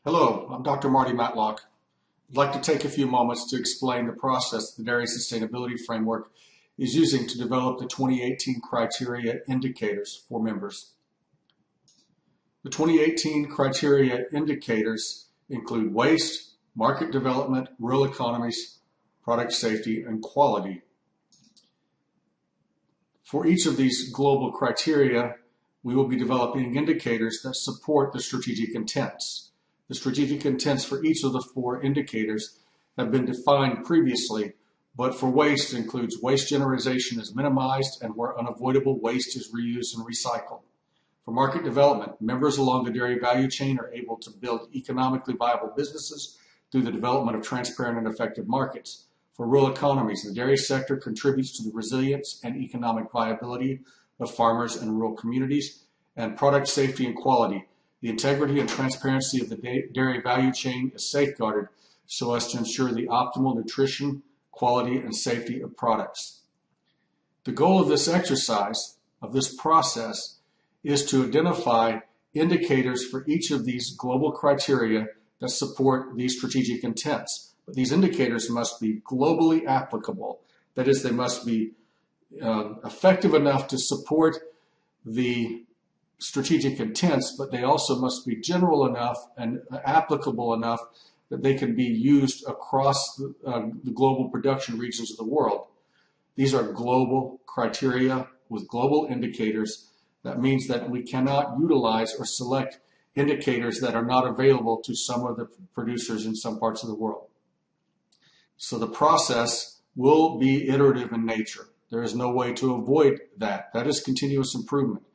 Hello, I'm Dr. Marty Matlock. I'd like to take a few moments to explain the process the Dairy Sustainability Framework is using to develop the 2018 criteria indicators for members. The 2018 criteria indicators include waste, market development, rural economies, product safety, and quality. For each of these global criteria, we will be developing indicators that support the strategic intents. The strategic intents for each of the four indicators have been defined previously, but for waste includes waste generation is minimized and where unavoidable waste is reused and recycled. For market development, members along the dairy value chain are able to build economically viable businesses through the development of transparent and effective markets. For rural economies, the dairy sector contributes to the resilience and economic viability of farmers and rural communities. And product safety and quality, the integrity and transparency of the dairy value chain is safeguarded so as to ensure the optimal nutrition, quality, and safety of products. The goal of this exercise, of this process, is to identify indicators for each of these global criteria that support these strategic intents. But these indicators must be globally applicable. That is, they must be effective enough to support the strategic intents, but they also must be general enough and applicable enough that they can be used across the global production regions of the world. These are global criteria with global indicators. That means that we cannot utilize or select indicators that are not available to some of the producers in some parts of the world. So the process will be iterative in nature. There is no way to avoid that. That is continuous improvement.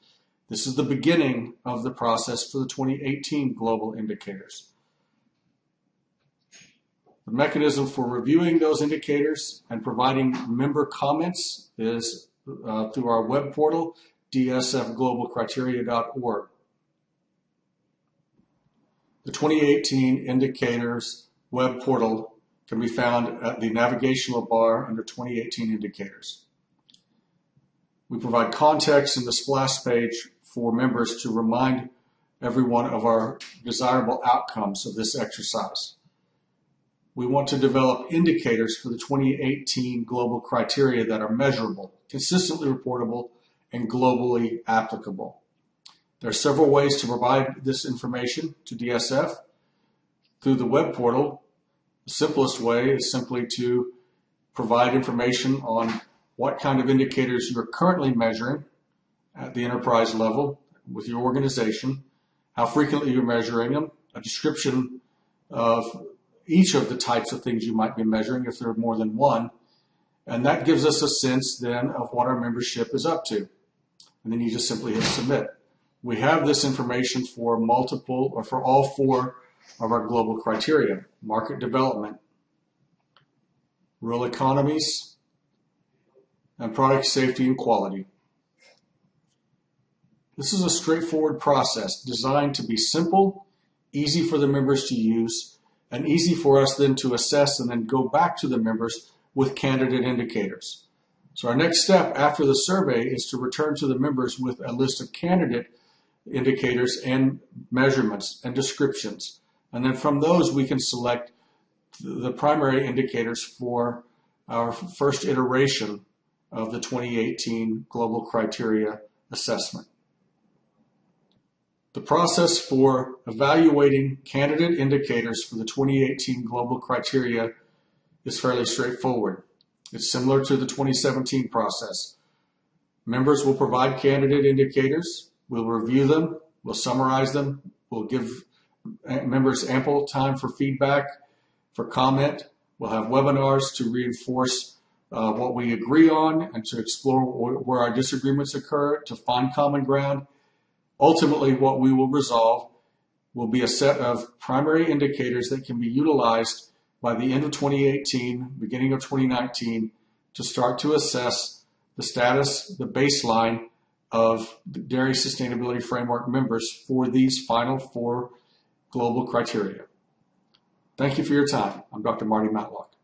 This is the beginning of the process for the 2018 global indicators. The mechanism for reviewing those indicators and providing member comments is through our web portal, dsfglobalcriteria.org. The 2018 indicators web portal can be found at the navigational bar under 2018 indicators. We provide context in the splash page for members to remind everyone of our desirable outcomes of this exercise. We want to develop indicators for the 2018 global criteria that are measurable, consistently reportable, and globally applicable. There are several ways to provide this information to DSF. Through the web portal, the simplest way is simply to provide information on what kind of indicators you are currently measuring at the enterprise level with your organization, how frequently you're measuring them, a description of each of the types of things you might be measuring if there are more than one, and that gives us a sense then of what our membership is up to. And then you just simply hit submit. We have this information for multiple or for all four of our global criteria: market development, rural economies, and product safety and quality. This is a straightforward process designed to be simple, easy for the members to use, and easy for us then to assess and then go back to the members with candidate indicators. So our next step after the survey is to return to the members with a list of candidate indicators and measurements and descriptions. And then from those we can select the primary indicators for our first iteration of the 2018 Global Criteria Assessment. The process for evaluating candidate indicators for the 2018 Global Criteria is fairly straightforward. It's similar to the 2017 process. Members will provide candidate indicators, we'll review them, we'll summarize them, we'll give members ample time for feedback, for comment, we'll have webinars to reinforce what we agree on and to explore where our disagreements occur, to find common ground. Ultimately, what we will resolve will be a set of primary indicators that can be utilized by the end of 2018, beginning of 2019, to start to assess the status, the baseline of the Dairy Sustainability Framework members for these final four global criteria. Thank you for your time. I'm Dr. Marty Matlock.